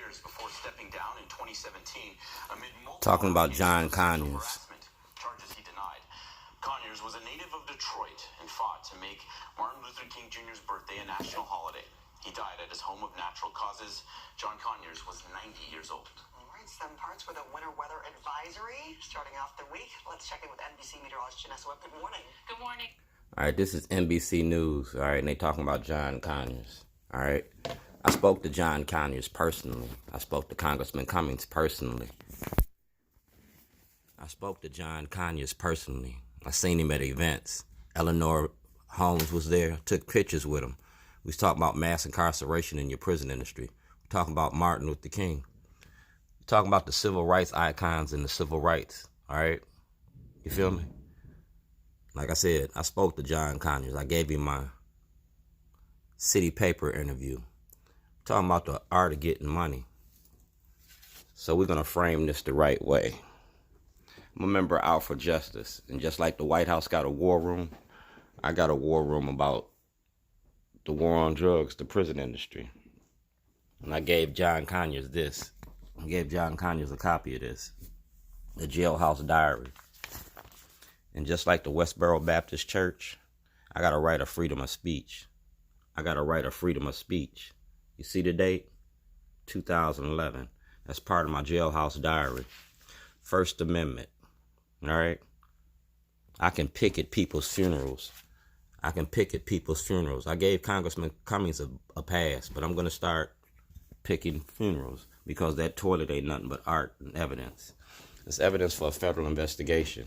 years before stepping down in 2017 amid multiple Talking about John Conyers. Charges he denied. Conyers was a native of Detroit and fought to make Martin Luther King Jr.'s birthday a national holiday. He died at his home of natural causes. John Conyers was 90 years old. All right, some parts with a winter weather advisory starting off the week. Let's check in with NBC meteorologist Janessa Webb. Good morning. Good morning. All right, this is NBC News, all right, and they talking about John Conyers, all right. I spoke to John Conyers personally. I spoke to Congressman Cummings personally. I spoke to John Conyers personally. I seen him at events. Eleanor Holmes was there, took pictures with him. We was talking about mass incarceration in your prison industry. We talking about Martin Luther King. We talking about the civil rights icons and the civil rights, all right? You feel me? Like I said, I spoke to John Conyers. I gave him my city paper interview. Talking about the art of getting money. So we're going to frame this the right way. I'm a member out for justice. And just like the White House got a war room, I got a war room about the war on drugs, the prison industry. And I gave John Conyers this. I gave John Conyers a copy of this. The Jailhouse Diary. And just like the Westboro Baptist Church, I got a right of freedom of speech. I got a right of freedom of speech. You see the date? 2011. That's part of my Jailhouse Diary. First Amendment. All right? I can picket people's funerals. I can picket people's funerals. I gave Congressman Cummings a pass, but I'm going to start picking funerals because that toilet ain't nothing but art and evidence. It's evidence for a federal investigation.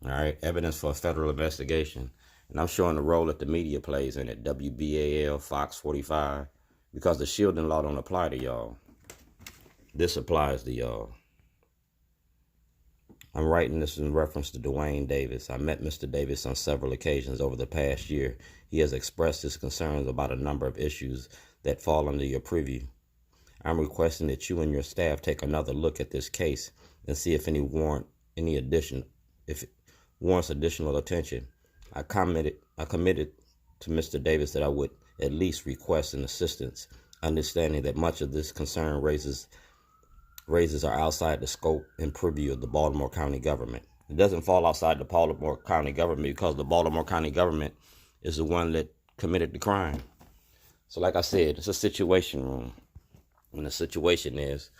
All right, evidence for a federal investigation. And I'm showing the role that the media plays in it, WBAL, Fox 45, because the shielding law don't apply to y'all. This applies to y'all. I'm writing this in reference to Dwayne Davis. I met Mr. Davis on several occasions over the past year. He has expressed his concerns about a number of issues that fall under your purview. I'm requesting that you and your staff take another look at this case and see if if it warrants additional attention. I committed to Mr. Davis that I would at least request an assistance, understanding that much of this concern raises are outside the scope and purview of the Baltimore County government. It doesn't fall outside the Baltimore County government because the Baltimore County government is the one that committed the crime. So like I said, it's a situation room. And the situation is,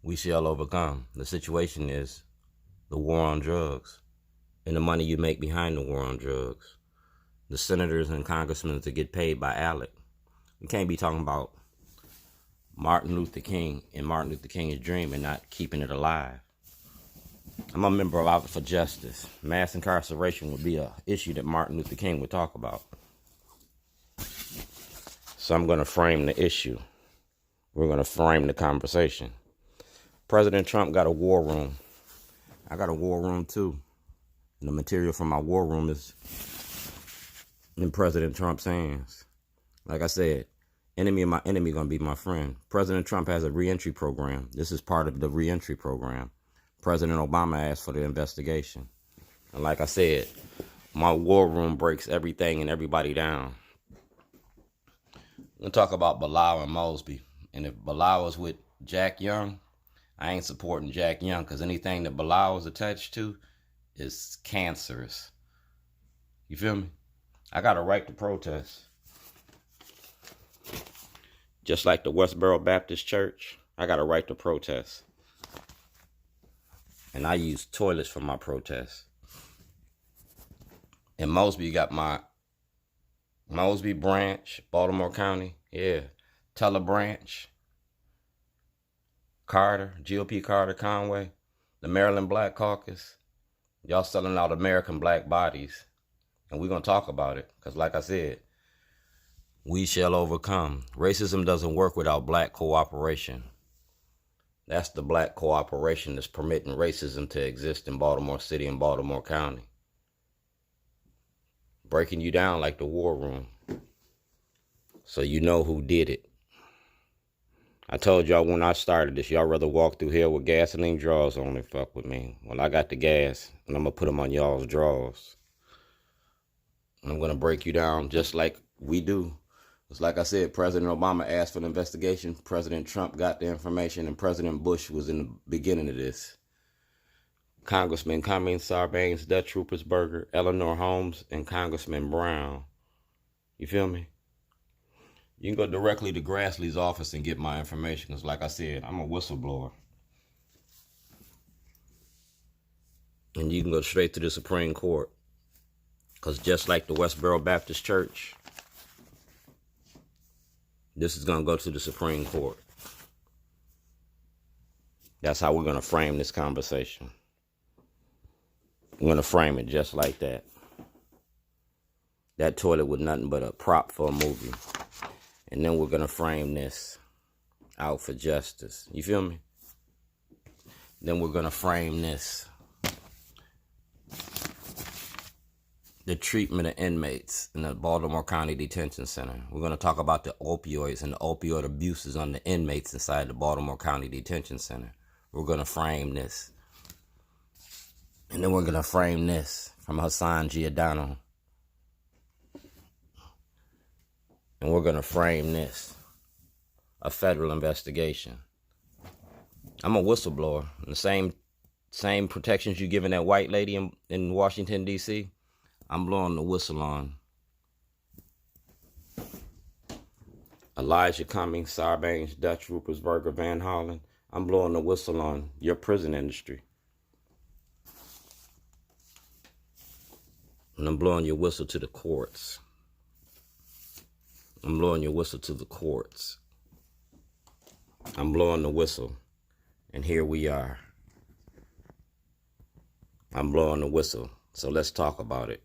we shall overcome. The situation is the war on drugs and the money you make behind the war on drugs. The senators and congressmen to get paid by ALEC. We can't be talking about Martin Luther King and Martin Luther King's dream and not keeping it alive. I'm a member of Out for Justice. Mass incarceration would be an issue that Martin Luther King would talk about. So I'm going to frame the issue. We're going to frame the conversation. President Trump got a war room. I got a war room too. And the material from my war room is in President Trump's hands. Like I said, enemy of my enemy going to be my friend. President Trump has a reentry program. This is part of the reentry program. President Obama asked for the investigation. And like I said, my war room breaks everything and everybody down. We'll talk about Bilal and Mosby. And if Bilal was with Jack Young, I ain't supporting Jack Young because anything that Bilal was attached to is cancerous. You feel me? I got a right to protest. Just like the Westboro Baptist Church, I got a right to protest. And I use toilets for my protest. And Mosby got my Mosby branch, Baltimore County, yeah. Teller branch, Carter, GOP Carter, Conway, the Maryland Black Caucus. Y'all selling out American black bodies. And we're going to talk about it. Because like I said, we shall overcome. Racism doesn't work without black cooperation. That's the black cooperation that's permitting racism to exist in Baltimore City and Baltimore County. Breaking you down like the war room. So you know who did it. I told y'all when I started this, y'all rather walk through hell with gasoline drawers on than fuck with me. Well, I got the gas, and I'm going to put them on y'all's drawers. I'm going to break you down just like we do. It's like I said, President Obama asked for an investigation. President Trump got the information, and President Bush was in the beginning of this. Congressman Cummings, Sarbanes, Dutch Ruppersberger, Eleanor Holmes, and Congressman Brown. You feel me? You can go directly to Grassley's office and get my information. Because like I said, I'm a whistleblower. And you can go straight to the Supreme Court. Because just like the Westboro Baptist Church, this is going to go to the Supreme Court. That's how we're going to frame this conversation. We're going to frame it just like that. That toilet was nothing but a prop for a movie. And then we're going to frame this out for justice. You feel me? Then we're going to frame this. The treatment of inmates in the Baltimore County Detention Center. We're going to talk about the opioids and the opioid abuses on the inmates inside the Baltimore County Detention Center. We're going to frame this. And then we're going to frame this from Hassan Giordano. And we're going to frame this. A federal investigation. I'm a whistleblower. And the same protections you giving that white lady in Washington, D.C., I'm blowing the whistle on Elijah Cummings, Sarbanes, Dutch, Ruppersberger, Van Hollen. I'm blowing the whistle on your prison industry. And I'm blowing your whistle to the courts. I'm blowing your whistle to the courts. I'm blowing the whistle. And here we are. I'm blowing the whistle. So let's talk about it.